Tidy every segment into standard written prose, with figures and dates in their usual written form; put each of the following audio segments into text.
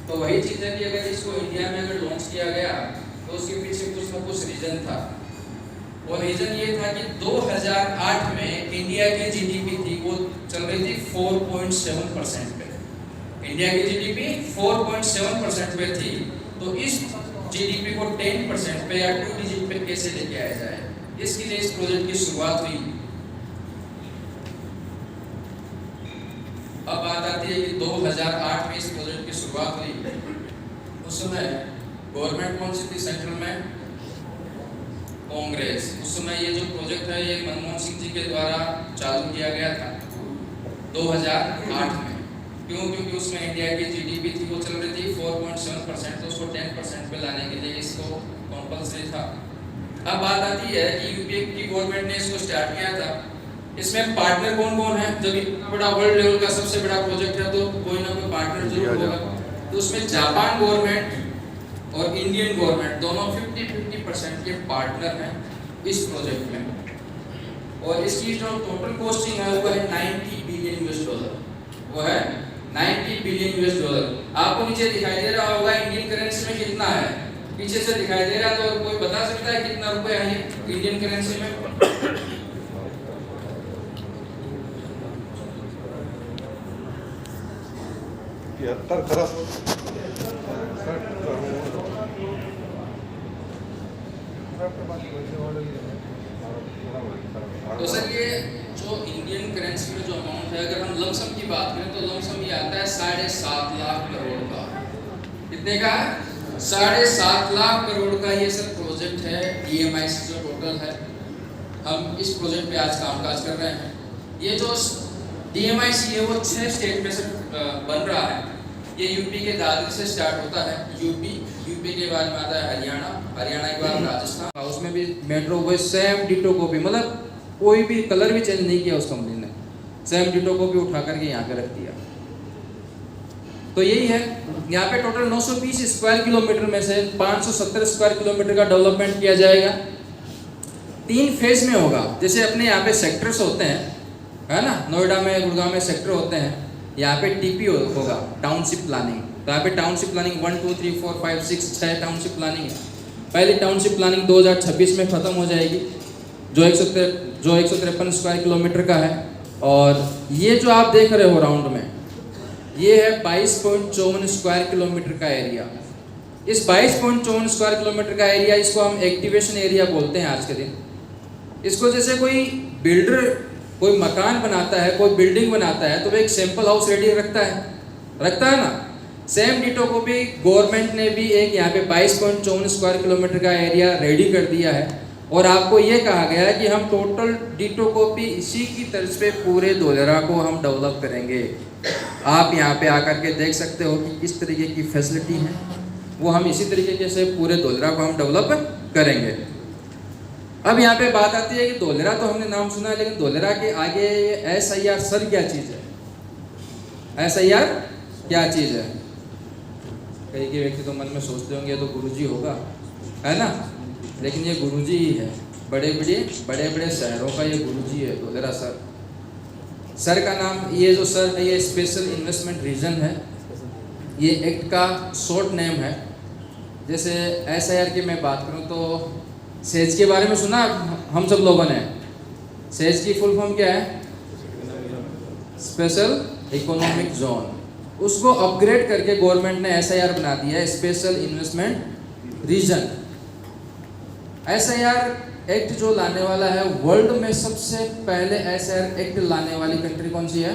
तो वही चीज़ है कि अगर इसको इंडिया में अगर लॉन्च किया गया तो उसके पीछे कुछ ना कुछ रीज़न था। और रीज़न ये था कि 2008 में इंडिया की जीडीपी थी वो चल रही थी 4.7% पे। इंडिया की जीडीपी 4.7% पे थी। तो इस जीडीपी को 10% पे या 2 डिजिट पे कैसे लेके आया जाए, इसके लिए इस प्रोजेक्ट की शुरुआत हुई। अब बात आती है कि 2008 में इस प्रोजेक्ट की शुरुआत हुई। उस समय गवर्नमेंट कौन सी थी सेंट्रल में? कांग्रेस। उस समय ये जो प्रोजेक्ट है ये मनमोहन सिंह जी के द्वारा चालू किया गया था 2008 में। क्यों? क्योंकि उसमें इंडिया की जीडीपी थी वो चल रही थी 4.7%, तो उसको 10% पे लाने के लिए इसको कंपल्सरी था। अब बात आती है कि यूपीए की गवर्नमेंट ने इसको स्टार्ट किया था। इसमें पार्टनर कौन कौन है? जब इतना बड़ा वर्ल्ड लेवल का सबसे बड़ा प्रोजेक्ट है तो कोई ना कोई पार्टनर जरूर होगा। तो उसमें जापान गवर्नमेंट और इंडियन गवर्नमेंट दोनों 50-50% के पार्टनर हैं इस प्रोजेक्ट में। और इसकी जो टोटल कॉस्टिंग है वो है 90 बिलियन यूएस डॉलर। वो है 90 बिलियन यूएस डॉलर। आपको नीचे दिखाई दे रहा होगा इंडियन करेंसी में कितना है, पीछे से दिखाई दे रहा, तो कोई बता सकता है कितना रुपए है ये इंडियन करेंसी में? तो सर ये जो इंडियन करेंसी में जो अमाउंट है, अगर हम लमसम की बात करें तो लमसम ये आता है 7.5 लाख करोड़ का। कितने का? 7.5 लाख करोड़ का ये सर प्रोजेक्ट है। DMIC जो टोटल है, हम इस प्रोजेक्ट पे आज कामकाज कर रहे हैं। ये जो DMIC है वो 6 स्टेट में से बन रहा है। ये यूपी के दादरी से स्टार्ट होता है। यूपी के बाद में आता है हरियाणा, हरियाणा के बाद राजस्थान। उसमें भी मेट्रो वो सेम डिटो कॉपी, मतलब कोई भी कलर भी चेंज नहीं किया उस कंपनी ने, सेम डिटो कॉपी उठा करके यहाँ पे रख दिया। तो यही है, यहाँ पे टोटल 920 स्क्वायर किलोमीटर में से 570 स्क्वायर किलोमीटर का डेवलपमेंट किया जाएगा। 3 फेज में होगा। जैसे अपने यहाँ पे सेक्टर्स होते हैं, है ना, नोएडा में, गुड़गांव में सेक्टर होते हैं। यहाँ पे टीपी होगा, टाउनशिप प्लानिंग। तो यहाँ पे टाउनशिप प्लानिंग 1 2 3 4 5 6 टाउनशिप प्लानिंग है। पहली टाउनशिप प्लानिंग 2026 में खत्म हो जाएगी, जो 153 स्क्वायर किलोमीटर का है। और ये जो आप देख रहे हो राउंड में, ये है 22.54 स्क्वायर किलोमीटर का एरिया। इस 22.54 स्क्वायर किलोमीटर का एरिया, इसको हम एक्टिवेशन एरिया बोलते हैं आज के दिन। इसको जैसे कोई बिल्डर कोई मकान बनाता है, कोई बिल्डिंग बनाता है, तो वो एक सैंपल हाउस रेडी रखता है ना। सेम डिटो को भी गवर्नमेंट ने भी एक यहाँ पे 22.54 स्क्वायर किलोमीटर का एरिया रेडी कर दिया है। और आपको ये कहा गया है कि हम टोटल डिटो कॉपी इसी की तर्ज पे पूरे धोलेरा को हम डेवलप करेंगे। आप यहाँ पे आकर के देख सकते हो कि किस तरीके की फैसिलिटी है, वो हम इसी तरीके से पूरे धोलेरा को हम डेवलप करेंगे। अब यहाँ पे बात आती है कि धोलेरा तो हमने नाम सुना है, लेकिन धोलेरा के आगे SIR सर क्या चीज़ है? SIR क्या चीज़ है? कई के व्यक्ति तो मन में सोचते होंगे ये तो गुरुजी होगा, है ना, लेकिन ये गुरुजी ही है। बड़े बड़े शहरों का ये गुरुजी है धोलेरा सर। सर का नाम, ये जो सर है ये स्पेशल इन्वेस्टमेंट रीजन है। ये एक्ट का शॉर्ट नेम है। जैसे SIR की मैं बात करूँ तो सेज के बारे में सुना हम सब लोगों ने। सेज की फुल फॉर्म क्या है? Special economic zone. उसको अपग्रेड करके गवर्नमेंट ने SIR बना दिया है, special investment region. SIR act जो लाने वाला है, वर्ल्ड में सबसे पहले SIR एक्ट लाने वाली कंट्री कौन सी है?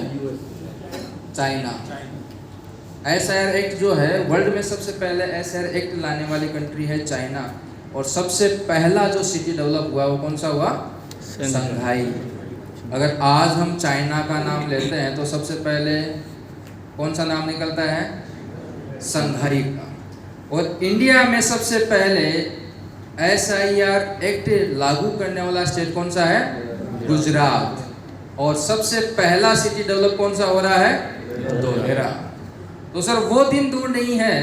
चाइना। SIR एक्ट जो है वर्ल्ड में सबसे पहले SIR एक्ट लाने वाली कंट्री है चाइना। और सबसे पहला जो सिटी डेवलप हुआ वो कौन सा हुआ? शंघाई। अगर आज हम चाइना का नाम लेते हैं तो सबसे पहले कौन सा नाम निकलता है? शंघाई का। और इंडिया में सबसे पहले SIR एक्ट लागू करने वाला स्टेट कौन सा है? गुजरात। और सबसे पहला सिटी डेवलप कौन सा हो रहा है? धोलेरा। तो सर वो दिन दूर नहीं है,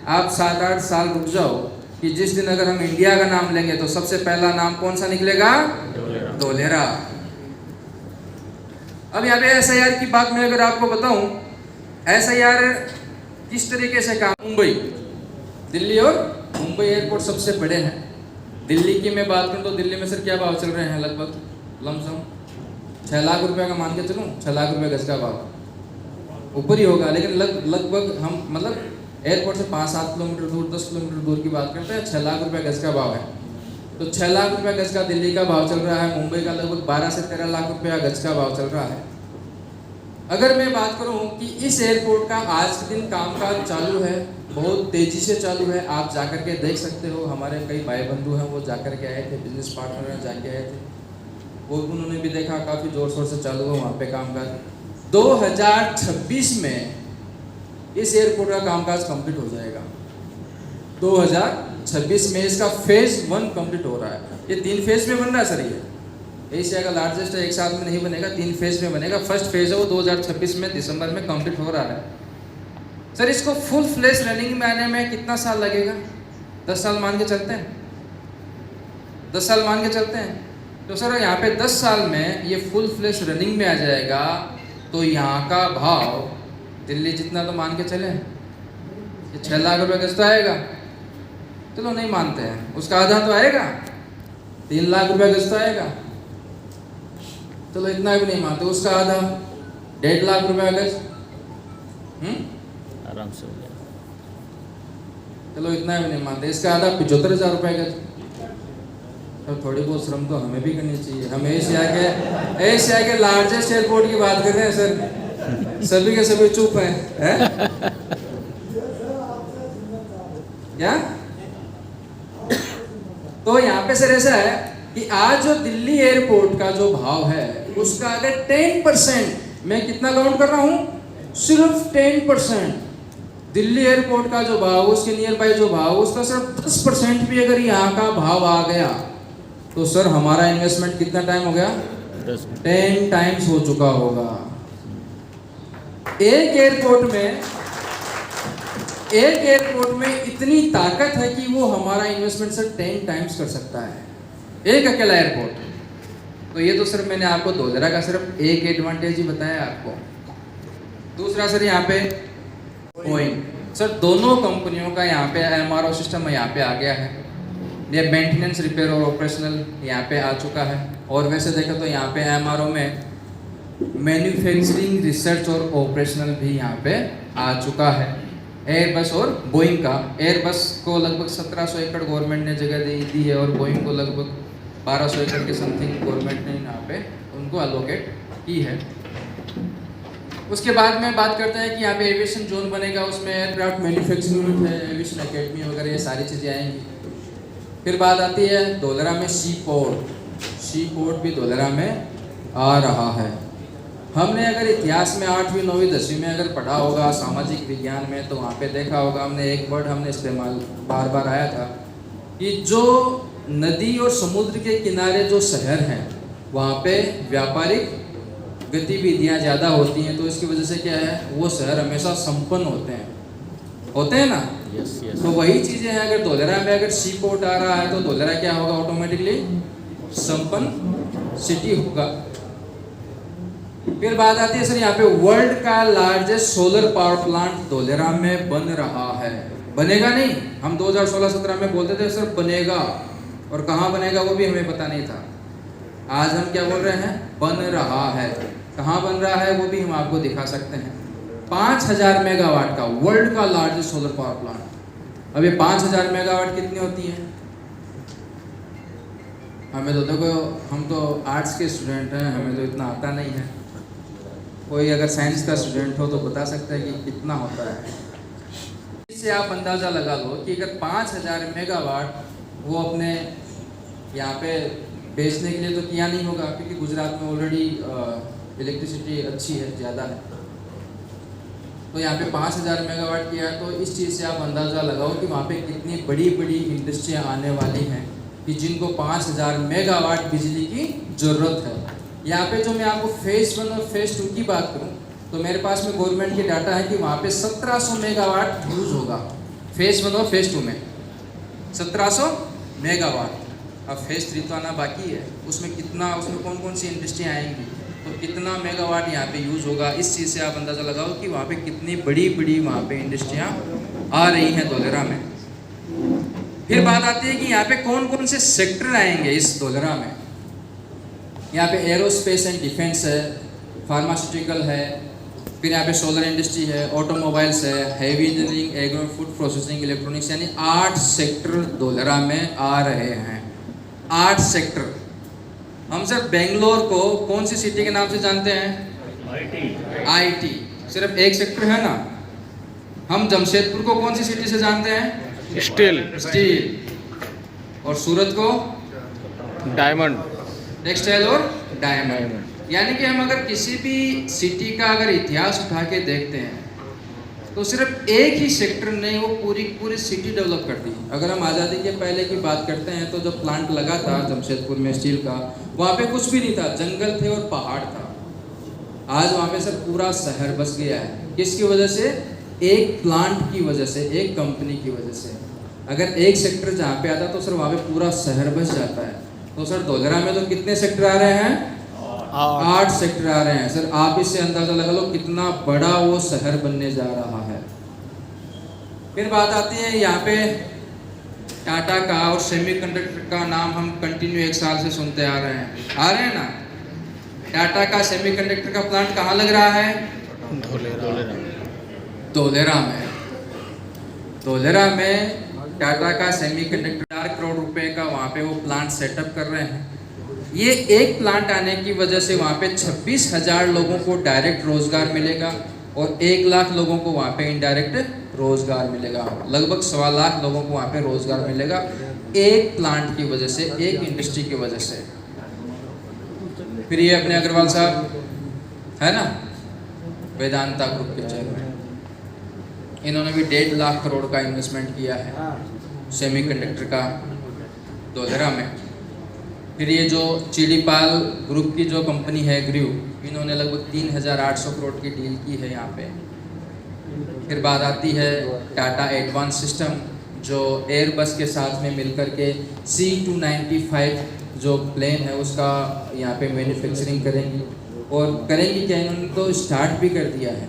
आप 7-8 साल रुक जाओ कि जिस दिन अगर हम इंडिया का नाम लेंगे तो सबसे पहला नाम कौन सा निकलेगा? धोलेरा। अब यहाँ पे SIR की बात मैं अगर आपको बताऊं, SIR किस तरीके से काम, मुंबई, दिल्ली और मुंबई एयरपोर्ट सबसे बड़े हैं। दिल्ली की मैं बात करूं तो दिल्ली में सर क्या भाव चल रहे हैं, लगभग लमसम 6 लाख रुपए का मान के चलूं, 6 लाख रुपए गज का भाव, ऊपर ही होगा, लेकिन लगभग हम मतलब एयरपोर्ट से 5-7 किलोमीटर दूर, 10 किलोमीटर दूर की बात करते हैं, 6 लाख रुपए गज का भाव है। तो 6 लाख रुपए गज का दिल्ली का भाव चल रहा है, मुंबई का लगभग 12 से 13 लाख रुपया गज का भाव चल रहा है। अगर मैं बात करूं कि इस एयरपोर्ट का आज के दिन कामकाज चालू है, बहुत तेजी से चालू है, आप जाकर के देख सकते हो, हमारे कई भाई बंधु हैं वो जाकर के आए थे, बिजनेस पार्टनर हैं जाके आए थे, वो उन्होंने भी देखा काफ़ी ज़ोर शोर से चालू है वहाँ पे कामकाज। 2026 में इस एयरपोर्ट का कामकाज कंप्लीट हो जाएगा। 2026 में इसका फेज 1 कंप्लीट हो रहा है। ये 3 फेज में बन रहा है सर, ये एशिया का लार्जेस्ट है, एक साथ में नहीं बनेगा, 3 फेज में बनेगा। फर्स्ट फेज है वो 2026 में दिसंबर में कंप्लीट हो रहा है। सर इसको फुल फ्लेश रनिंग में आने में कितना साल लगेगा? 10 साल मान के चलते हैं, 10 साल मान के चलते हैं। तो सर यहाँ पे 10 साल में ये फुल फ्लेश रनिंग में आ जाएगा, तो यहाँ का भाव दिल्ली जितना तो मान के चले, ये 6 लाख रुपए गज तो आएगा, चलो नहीं मानते हैं, उसका आधा तो आएगा, 3 लाख रुपए गज तो आएगा, चलो इतना भी नहीं मानते, उसका आधा 1.5 लाख रुपए गज, आराम से हो गया। चलो इतना भी नहीं मानते, इसका आधा 75,000 रुपए गज। तो थोड़ी बहुत श्रम तो हमें भी करनी चाहिए। हम एशिया के लार्जेस्ट एयरपोर्ट की बात कर रहे हैं सर, सभी के सभी चुप हैं, है? क्या? तो यहाँ पे सर ऐसा है कि आज जो दिल्ली एयरपोर्ट का जो भाव है उसका अगर 10%, मैं कितना काउंट कर रहा हूं, सिर्फ 10% दिल्ली एयरपोर्ट का जो भाव, उसके नियर बाय जो भाव, उसका सिर्फ 10% भी अगर यहाँ का भाव आ गया तो सर हमारा इन्वेस्टमेंट कितना टाइम हो गया? 10 टाइम्स हो चुका होगा। एक एयरपोर्ट में इतनी ताकत है कि वो हमारा इन्वेस्टमेंट सर 10 टाइम्स कर सकता है, एक अकेला एयरपोर्ट। तो ये तो सर मैंने आपको धोलेरा का सिर्फ एक एडवांटेज ही बताया आपको। दूसरा सर यहाँ पे बोइंग, सर दोनों कंपनियों का यहाँ पे MRO सिस्टम यहाँ पे आ गया है, ये मेंटेनेंस, रिपेयर और ऑपरेशनल यहाँ पे आ चुका है। और वैसे देखो तो यहाँ पे MRO में मैन्युफैक्चरिंग, रिसर्च और ऑपरेशनल भी यहाँ पे आ चुका है। एयरबस और बोइंग का, एयरबस को लगभग 1700 एकड़ गवर्नमेंट ने जगह दी है और बोइंग को लगभग 1200 एकड़ के समथिंग गवर्नमेंट ने यहाँ पे उनको अलोकेट की है। उसके बाद में बात करते हैं कि यहाँ पे एविएशन जोन बनेगा, उसमें एयरक्राफ्ट मैन्युफैक्चरिंग यूनिट है, एविएशन एकेडमी वगैरह ये सारी चीज़ें आएंगी। फिर बात आती है धोलेरा में सी पोर्ट भी धोलेरा में आ रहा है। हमने अगर इतिहास में 8वीं 9वीं 10वीं में अगर पढ़ा होगा, सामाजिक विज्ञान में, तो वहाँ पे देखा होगा हमने एक वर्ड हमने इस्तेमाल बार बार आया था कि जो नदी और समुद्र के किनारे जो शहर हैं वहाँ पे व्यापारिक गतिविधियाँ ज़्यादा होती हैं, तो इसकी वजह से क्या है, वो शहर हमेशा संपन्न होते हैं ना। यस। तो वही चीज़ें हैं, अगर धोलेरा में अगर सी पोर्ट आ रहा है तो धोलेरा क्या होगा, ऑटोमेटिकली संपन्न सिटी होगा। फिर बात आती है सर यहाँ पे वर्ल्ड का largest solar power plant Dholera में बन रहा है। बनेगा नहीं, हम 2016-17 में बोलते थे सर बनेगा, और कहाँ बनेगा वो भी हमें पता नहीं था। आज हम क्या बोल रहे हैं, बन रहा है। कहाँ बन रहा है वो भी हम आपको दिखा सकते हैं। 5000 मेगावाट का वर्ल्ड का लार्जेस्ट सोलर पावर प्लांट। अब ये 5000 मेगावाट कितनी होती है? हमें तो देखो, हम तो आर्ट्स के स्टूडेंट हैं, हमें तो इतना आता नहीं है। कोई अगर साइंस का स्टूडेंट हो तो बता सकता है कि कितना होता है। इससे आप अंदाज़ा लगा लो कि अगर 5000 मेगावाट वो अपने यहाँ पे बेचने के लिए तो किया नहीं होगा, क्योंकि गुजरात में ऑलरेडी इलेक्ट्रिसिटी अच्छी है, ज़्यादा है। तो यहाँ पे 5000 मेगावाट किया है, तो इस चीज़ से आप अंदाज़ा लगाओ कि वहाँ पे कितनी बड़ी बड़ी इंडस्ट्रियाँ आने वाली हैं कि जिनको 5000 मेगावाट बिजली की ज़रूरत है। यहाँ पे जो मैं आपको फेज़ 1 और फेज़ 2 की बात करूँ तो मेरे पास में गवर्नमेंट की डाटा है कि वहाँ पे 1700 मेगावाट यूज़ होगा फेज़ 1 और फेज़ 2 में, 1700 मेगावाट। अब फेज़ 3 तो आना बाकी है, उसमें कौन कौन सी इंडस्ट्रियाँ आएंगी, तो कितना मेगावाट यहाँ पे यूज़ होगा, इस चीज़ से आप अंदाज़ा लगाओ कि वहाँ पे कितनी बड़ी बड़ी वहाँ पे इंडस्ट्रियाँ आ रही हैं धोलेरा में। फिर बात आती है कि यहाँ पे कौन कौन से सेक्टर आएंगे इस धोलेरा में। यहाँ पे एरोस्पेस एंड डिफेंस है, फार्मास्यूटिकल है, फिर यहाँ पे सोलर इंडस्ट्री है, ऑटोमोबाइल्स है, heavy engineering, agro food processing, electronics, यानी 8 सेक्टर धोलेरा में आ रहे हैं। 8 सेक्टर। हम सर बेंगलोर को कौन सी सिटी के नाम से जानते हैं? आईटी। सिर्फ एक सेक्टर है ना। हम जमशेदपुर को कौन सी सिटी से जानते हैं? स्टील। और सूरत को डायमंड, टेक्सटाइल और डायमंड। यानी कि हम अगर किसी भी सिटी का अगर इतिहास उठा के देखते हैं तो सिर्फ एक ही सेक्टर ने वो पूरी सिटी डेवलप कर दी। अगर हम आज़ादी के पहले की बात करते हैं तो जब प्लांट लगा था जमशेदपुर में स्टील का, वहाँ पे कुछ भी नहीं था, जंगल थे और पहाड़ था। आज वहाँ पे सर पूरा शहर बस गया है। किसकी वजह से? एक प्लांट की वजह से, एक कंपनी की वजह से। अगर एक सेक्टर जहाँ पे आता तो सर वहाँ पे पूरा शहर बस जाता है। तो सर धोलेरा में तो कितने सेक्टर आ रहे हैं? 8 सेक्टर आ रहे हैं। सर आप इससे अंदाजा लगा लो कितना बड़ा वो शहर बनने जा रहा है। फिर बात आती है यहाँ पे टाटा का और सेमीकंडक्टर का नाम हम कंटिन्यू 1 साल से सुनते आ रहे हैं ना। टाटा का सेमीकंडक्टर का प्लांट कहाँ लग रहा है? धोलेरा में टाटा का सेमीकंडक्टर 4 करोड़ रुपए का वहाँ पे वो प्लांट सेटअप कर रहे हैं। ये एक प्लांट आने की वजह से वहाँ पे 26,000 लोगों को डायरेक्ट रोजगार मिलेगा और 1 लाख लोगों को वहाँ पे इनडायरेक्ट रोजगार मिलेगा। लगभग 1.25 लाख लोगों को वहाँ पे रोजगार मिलेगा एक प्लांट की वजह से, एक इंडस्ट्री की वजह से। फिर ये अपने अग्रवाल साहब है ना, वेदांता ग्रुप के चेयरमैन, इन्होंने भी 1.5 लाख करोड़ का इन्वेस्टमेंट किया है सेमीकंडक्टर का धोलेरा में। फिर ये जो चिड़ीपाल ग्रुप की जो कंपनी है ग्रीव, इन्होंने लगभग 3,800 करोड़ की डील की है यहाँ पे। फिर बात आती है टाटा एडवांस सिस्टम, जो एयरबस के साथ में मिलकर के C295 जो प्लेन है उसका यहाँ पे मैन्युफैक्चरिंग करेंगी। और करेंगी क्या, इन्होंने तो स्टार्ट भी कर दिया है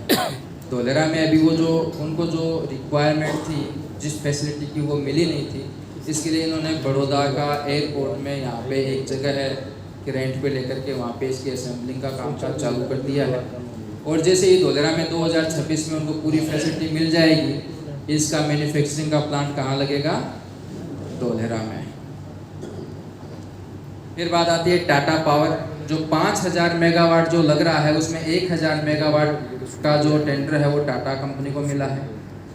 धोलेरा में। अभी वो जो उनको जो रिक्वायरमेंट थी, जिस फैसिलिटी की वो मिली नहीं थी, इसके लिए इन्होंने बड़ौदा का एयरपोर्ट में यहाँ पे एक जगह है कि रेंट पे लेकर के वहाँ पे इसकी असेंबलिंग का काम चालू कर दिया है। और जैसे ही धोलेरा में 2026 में उनको पूरी फैसिलिटी मिल जाएगी, इसका मैन्युफैक्चरिंग का प्लांट कहाँ लगेगा? धोलेरा में। फिर बात आती है टाटा पावर, जो 5,000 मेगावाट जो लग रहा है उसमें 1,000 मेगावाट का जो टेंडर है वो टाटा कंपनी को मिला है।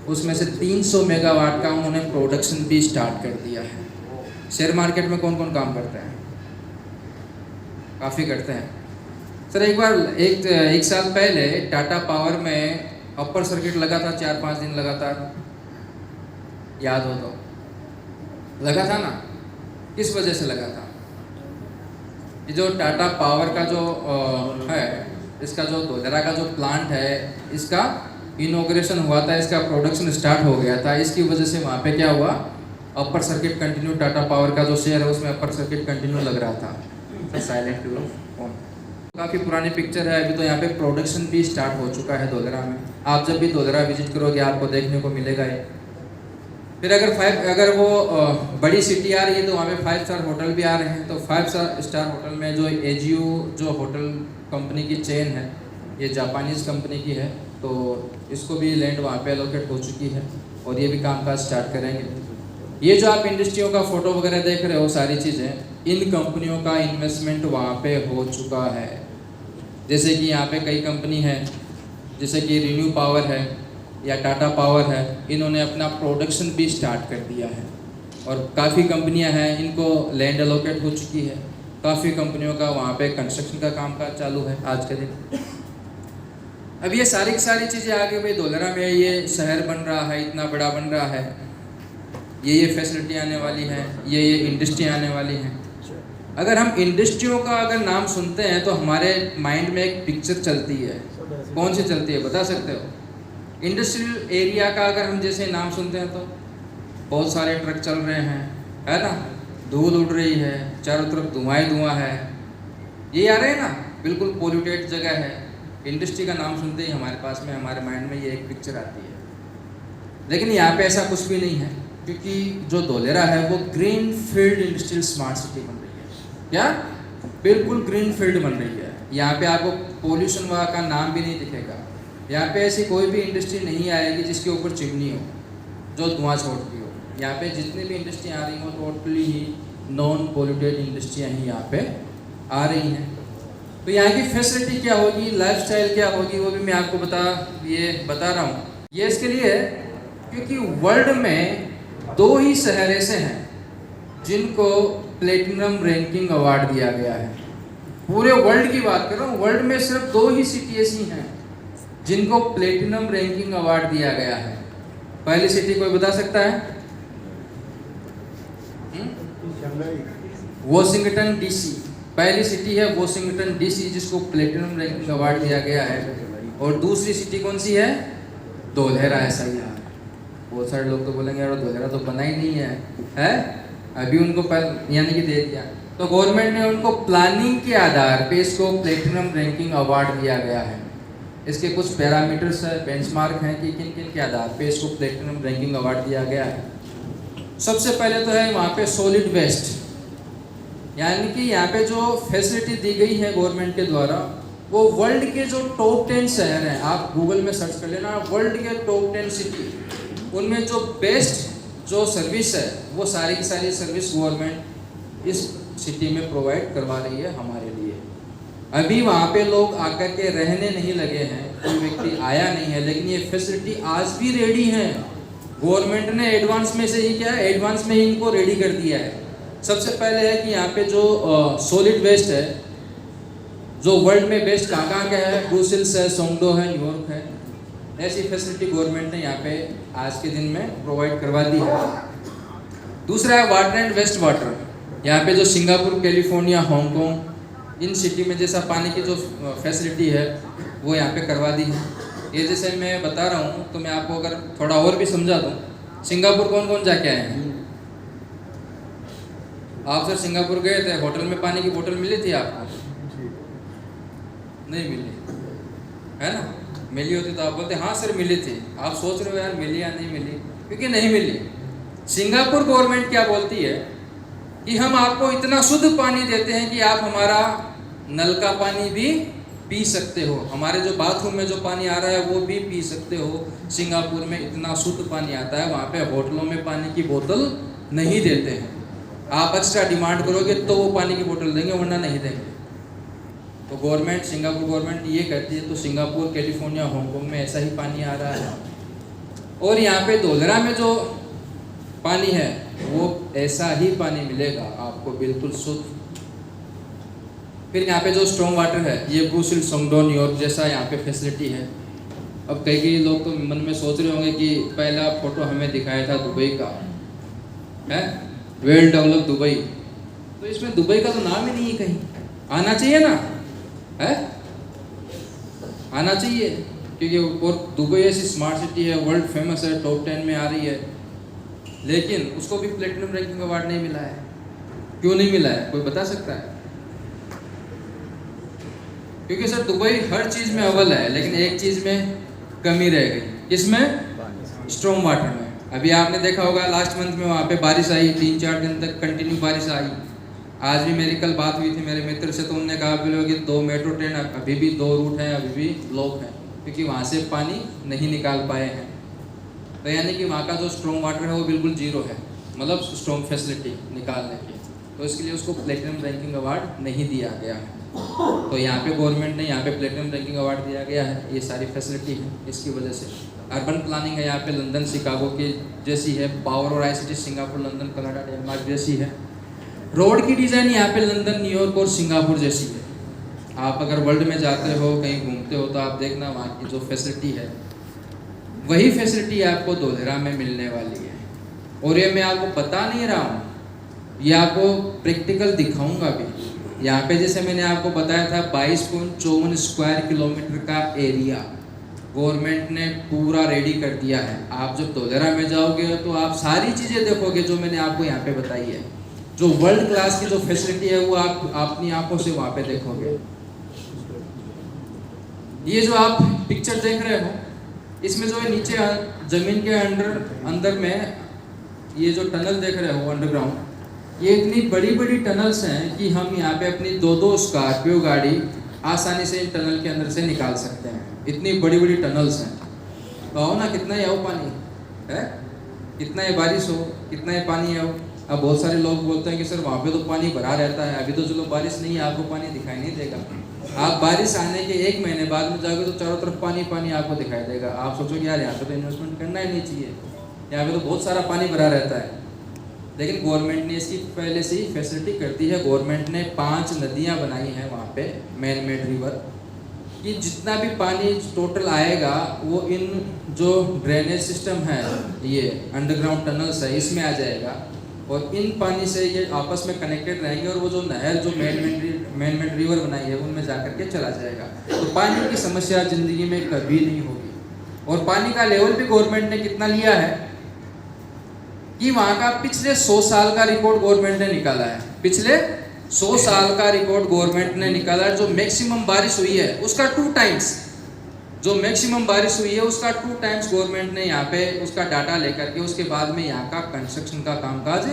उसमें से 300 मेगावाट का उन्होंने प्रोडक्शन भी स्टार्ट कर दिया है। शेयर मार्केट में कौन कौन काम करते हैं? काफ़ी करते हैं सर। एक बार एक साल पहले टाटा पावर में अपर सर्किट लगा था 4-5 दिन लगातार, याद हो तो? लगा था ना। किस वजह से लगा था? ये जो टाटा पावर का जो है, इसका जो धोलेरा का जो प्लांट है, इसका इनॉग्रेशन हुआ था, इसका प्रोडक्शन स्टार्ट हो गया था। इसकी वजह से वहाँ पे क्या हुआ, upper circuit continue, Tata power का जो शेयर है उसमें अपर सर्किट कंटिन्यू लग रहा था। Silent on. काफ़ी पुरानी पिक्चर है। अभी तो यहाँ पे प्रोडक्शन भी स्टार्ट हो चुका है धोलेरा में। आप जब भी धोलेरा विजिट करोगे आपको देखने को मिलेगा ये। फिर अगर वो बड़ी सिटी आ रही है तो वहाँ पे 5 स्टार होटल भी आ रहे हैं। तो 5 स्टार होटल में जो एजीयू जो होटल कंपनी की चेन है, ये जापानीज़ कंपनी की है, तो इसको भी लैंड वहाँ पे एलोकेट हो चुकी है और ये भी कामकाज स्टार्ट करेंगे। ये जो आप इंडस्ट्रियों का फ़ोटो वगैरह देख रहे हो, सारी चीज़ें, इन कंपनियों का इन्वेस्टमेंट वहाँ पे हो चुका है। जैसे कि यहाँ पे कई कंपनी है, जैसे कि रिन्यू पावर है या टाटा पावर है, इन्होंने अपना प्रोडक्शन भी स्टार्ट कर दिया है। और काफ़ी कंपनियां हैं, इनको लैंड एलोकेट हो चुकी है। काफ़ी कंपनियों का वहाँ पे कंस्ट्रक्शन का काम काज चालू है आज के दिन। अब ये सारी की सारी चीज़ें आगे भाई धोलेरा में ये शहर बन रहा है, इतना बड़ा बन रहा है, ये फैसिलिटी आने वाली है, ये इंडस्ट्री आने वाली हैं। अगर हम इंडस्ट्रियों का अगर नाम सुनते हैं तो हमारे माइंड में एक पिक्चर चलती है। कौन सी चलती है बता सकते हो? इंडस्ट्रियल एरिया का अगर हम जैसे नाम सुनते हैं तो बहुत सारे ट्रक चल रहे हैं, है ना, धूल उड़ रही है, चारों तरफ धुआं ही धुआं है, ये आ रहे हैं ना। बिल्कुल पोल्यूटेड जगह है। इंडस्ट्री का नाम सुनते ही हमारे पास में, हमारे माइंड में ये एक पिक्चर आती है, लेकिन यहाँ पे ऐसा कुछ भी नहीं है, क्योंकि जो धोलेरा है वो green field industrial smart city बन रही है। क्या? बिल्कुल ग्रीन फील्ड बन रही है। यहाँ पे आपको पोल्यूशन वहाँ का नाम भी नहीं दिखेगा। यहाँ पे ऐसी कोई भी इंडस्ट्री नहीं आएगी जिसके ऊपर चिमनी हो, जो धुआं छोड़ती हो। यहाँ पे जितनी भी इंडस्ट्री आ रही हो टोटली ही नॉन पोल्यूटेड इंडस्ट्रियाँ ही यहाँ पे आ रही हैं। तो यहाँ की फैसिलिटी क्या होगी, लाइफस्टाइल क्या होगी, वो भी मैं आपको बता रहा हूँ। ये इसके लिए है क्योंकि वर्ल्ड में 2 ही शहर ऐसे हैं जिनको प्लेटिनम रैंकिंग अवार्ड दिया गया है। पूरे वर्ल्ड की बात कर रहा हूँ, वर्ल्ड में सिर्फ 2 ही सिटी ऐसी हैं जिनको प्लेटिनम रैंकिंग अवार्ड दिया गया है। पहली सिटी कोई बता सकता है? वॉशिंगटन डीसी पहली सिटी है, वॉशिंगटन डीसी, जिसको प्लेटिनम रैंकिंग अवार्ड दिया गया है। और दूसरी सिटी कौन सी है? धोलेरा। ऐसा ही है। बहुत सारे लोग तो बोलेंगे यार धोलेरा तो बना ही नहीं है, अभी उनको यानी कि दे दिया। तो गवर्नमेंट ने उनको प्लानिंग के आधार पे इसको प्लेटिनम रैंकिंग अवार्ड दिया गया है। इसके कुछ पैरामीटर्स है, बेंचमार्क हैं कि किन किन के आधार पे इसको प्लेटिनम रैंकिंग अवार्ड दिया गया है। सबसे पहले तो है वहाँ पे सॉलिड वेस्ट, यानी कि यहाँ पे जो फैसिलिटी दी गई है गवर्नमेंट के द्वारा, वो वर्ल्ड के जो टॉप 10 शहर हैं, आप गूगल में सर्च कर लेना, वर्ल्ड के टॉप 10 सिटी, उनमें जो बेस्ट जो सर्विस है वो सारी की सारी सर्विस गवर्नमेंट इस सिटी में प्रोवाइड करवा रही है हमारे लिए। अभी वहाँ पे लोग आकर के रहने नहीं लगे हैं, कोई व्यक्ति आया नहीं है, लेकिन ये फैसिलिटी आज भी रेडी है। गवर्नमेंट ने एडवांस में से ही क्या है, एडवांस में ही इनको रेडी कर दिया है। सबसे पहले है कि यहाँ पे जो सॉलिड वेस्ट है, जो वर्ल्ड में बेस्ट कहाँ का है, ब्रुसेल्स है, सोंगडो है, न्यूयॉर्क है। ऐसी फैसिलिटी गवर्नमेंट ने यहाँ पे आज के दिन में प्रोवाइड करवा दी है। दूसरा है वाटर एंड वेस्ट वाटर। यहाँ पे जो सिंगापुर, कैलिफोर्निया, हांगकांग, इन सिटी में जैसा पानी की जो फैसिलिटी है वो यहाँ पे करवा दी है। ये जैसे मैं बता रहा हूँ तो मैं आपको अगर थोड़ा और भी समझा दूँ, सिंगापुर कौन कौन जाके आए हैं? आप सर सिंगापुर गए थे, होटल में पानी की बोतल मिली थी आपको? नहीं मिली है ना? मिली होती तो आप बोलते हाँ सर मिली थी। आप सोच रहे हो यार मिली या नहीं मिली, क्योंकि नहीं मिली। सिंगापुर गवर्नमेंट क्या बोलती है कि हम आपको इतना शुद्ध पानी देते हैं कि आप हमारा नल का पानी भी पी सकते हो, हमारे जो बाथरूम में जो पानी आ रहा है वो भी पी सकते हो। सिंगापुर में इतना शुद्ध पानी आता है, वहाँ पे होटलों में पानी की बोतल नहीं देते हैं। आप एक्स्ट्रा डिमांड करोगे तो वो पानी की बोतल देंगे, वरना नहीं देंगे। तो गवर्नमेंट, सिंगापुर गवर्नमेंट ये कहती है। तो सिंगापुर, कैलिफोर्निया, हांगकांग में ऐसा ही पानी आ रहा है। और यहाँ पे धोलेरा में जो पानी है वो ऐसा ही पानी मिलेगा आपको, बिल्कुल शुद्ध। फिर यहाँ पे जो स्ट्रॉन्ग वाटर है, ये ब्रुसेल्स, सोंगडो, न्यूयॉर्क जैसा यहाँ पे फैसिलिटी है। अब कई लोग तो मन में सोच रहे होंगे कि पहला फोटो हमें दिखाया था दुबई का, है वेल डेवलप दुबई, तो इसमें दुबई का तो नाम ही नहीं है कहीं। आना चाहिए ना, है आना चाहिए, क्योंकि और दुबई ऐसी स्मार्ट सिटी है, वर्ल्ड फेमस है, टॉप 10 में आ रही है, लेकिन उसको भी प्लेटिनम रैंकिंग अवार्ड नहीं मिला है। क्यों नहीं मिला है, कोई बता सकता है? क्योंकि सर दुबई हर चीज़ में अव्वल है, लेकिन एक चीज़ में कमी रह गई। इसमें स्ट्रॉन्ग वाटर में। अभी आपने देखा होगा लास्ट मंथ में वहाँ पे बारिश आई, 3-4 दिन तक कंटिन्यू बारिश आई। आज भी मेरी कल बात हुई थी मेरे मित्र से, तो उन्होंने कहा बोलो कि 2 मेट्रो ट्रेन अभी भी 2 रूट हैं, अभी भी ब्लॉक हैं, क्योंकि वहाँ से पानी नहीं निकाल पाए हैं। तो यानी कि वहाँ का जो स्ट्रॉन्ग वाटर है वो बिल्कुल जीरो है, मतलब स्ट्रॉन्ग फैसिलिटी निकालने की। तो इसके लिए उसको प्लेटिनम रैंकिंग अवार्ड नहीं दिया गया है। तो यहाँ पे गवर्नमेंट ने यहाँ पे प्लेटिनम रैंकिंग अवार्ड दिया गया है, ये सारी फैसिलिटी है इसकी वजह से। अर्बन प्लानिंग है यहाँ पे लंदन, शिकागो की जैसी है। पावर और ICT Singapore, London, Canada, Denmark जैसी है। रोड की डिज़ाइन यहाँ पे लंदन, न्यूयॉर्क और सिंगापुर जैसी है। आप अगर वर्ल्ड में जाते हो, कहीं घूमते हो, तो आप देखना वहाँ की जो फैसिलिटी है वही फैसिलिटी आपको धोलेरा में मिलने वाली है। और ये मैं आपको बता नहीं रहा हूँ, ये आपको प्रैक्टिकल दिखाऊंगा भी। यहाँ पे जैसे मैंने आपको बताया था 22.54 स्क्वायर किलोमीटर का एरिया गवर्नमेंट ने पूरा रेडी कर दिया है। आप जब धोलेरा में जाओगे तो आप सारी चीज़ें देखोगे जो मैंने आपको यहाँ पे बताई है। जो वर्ल्ड क्लास की जो फैसिलिटी है वो आप अपनी आंखों से वहाँ पे देखोगे। ये जो आप पिक्चर देख रहे हो, इसमें जो है नीचे जमीन के अंदर में ये जो टनल देख रहे हो अंडरग्राउंड, ये इतनी बड़ी बड़ी टनल्स हैं कि हम यहाँ पे अपनी 2-2 स्कॉर्पियो गाड़ी आसानी से इन टनल के अंदर से निकाल सकते हैं। इतनी बड़ी बड़ी टनल्स हैं। तो आओ ना, कितना ही आओ पानी है, कितना ही बारिश हो, कितना ही पानी आओ। अब बहुत सारे लोग बोलते हैं कि सर वहाँ पे तो पानी भरा रहता है, अभी तो चलो बारिश नहीं है, आपको पानी दिखाई नहीं देगा। आप बारिश आने के 1 महीने बाद में जाओगे तो चारों तरफ पानी पानी आपको दिखाई देगा। आप सोचोगे यार यहाँ पे तो इन्वेस्टमेंट करना ही नहीं चाहिए, यहाँ पे तो बहुत सारा पानी भरा रहता है। लेकिन गवर्नमेंट ने इसकी पहले से ही फैसिलिटी कर दी है। गवर्नमेंट ने 5 नदियाँ बनाई हैं वहाँ पे, मैन मेड रिवर, कि जितना भी पानी टोटल आएगा वो इन जो ड्रेनेज सिस्टम है, ये अंडरग्राउंड टनल्स है, इसमें आ जाएगा और इन पानी से ये आपस में कनेक्टेड रहेंगे और वो जो नहर जो मैन मेड रिवर बनाई है उनमें जा करके चला जाएगा। तो पानी की समस्या ज़िंदगी में कभी नहीं होगी। और पानी का लेवल भी गवर्नमेंट ने कितना लिया है कि वहाँ का पिछले 100 साल का रिकॉर्ड गवर्नमेंट ने निकाला है। पिछले 100 साल का रिकॉर्ड गवर्नमेंट ने निकाला है। जो मैक्सिमम बारिश हुई है उसका 2 टाइम्स, जो मैक्सिमम बारिश हुई है उसका 2 टाइम्स गवर्नमेंट ने यहाँ पे उसका डाटा लेकर के उसके बाद में यहाँ का कंस्ट्रक्शन का कामकाज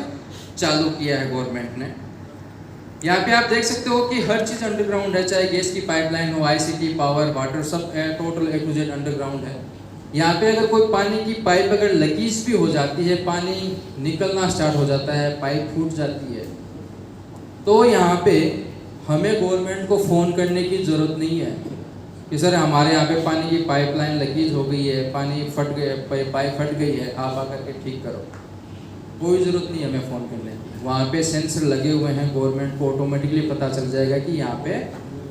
चालू किया है गवर्नमेंट ने। यहाँ पे आप देख सकते हो कि हर चीज़ अंडरग्राउंड है, चाहे गैस की पाइपलाइन हो, ICT, पावर, वाटर, सब total A to Z underground है। यहाँ पे अगर कोई पानी की पाइप अगर लीकेज भी हो जाती है, पानी निकलना स्टार्ट हो जाता है, पाइप फूट जाती है, तो यहाँ पे हमें गवर्नमेंट को फ़ोन करने की ज़रूरत नहीं है कि सर हमारे यहाँ पे पानी की पाइपलाइन लीकेज हो गई है, पानी फट गए, पाइप फट गई है, आप आकर के ठीक करो। कोई ज़रूरत नहीं हमें फ़ोन करने की। वहाँ पे सेंसर लगे हुए हैं, गवर्नमेंट को ऑटोमेटिकली पता चल जाएगा कि यहाँ पे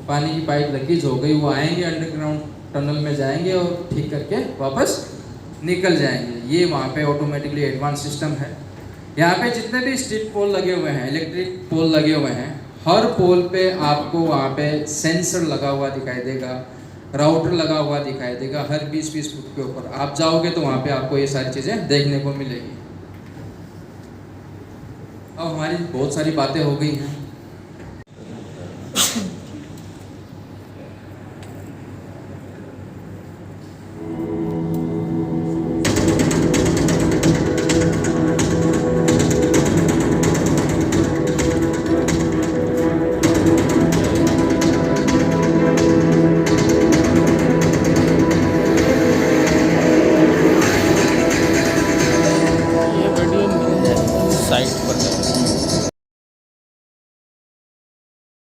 पानी की पाइप लीकेज हो गई। वो आएंगे अंडरग्राउंड टनल में जाएंगे और ठीक करके वापस निकल जाएंगे। ये वहाँ पे ऑटोमेटिकली एडवांस सिस्टम है। यहाँ पे जितने भी स्ट्रीट पोल लगे हुए हैं, इलेक्ट्रिक पोल लगे हुए हैं, हर पोल पे आपको वहाँ पे सेंसर लगा हुआ दिखाई देगा, राउटर लगा हुआ दिखाई देगा। हर 20-20 फुट के ऊपर आप जाओगे तो वहाँ पे आपको ये सारी चीज़ें देखने को मिलेगी। अब हमारी बहुत सारी बातें हो गई हैं।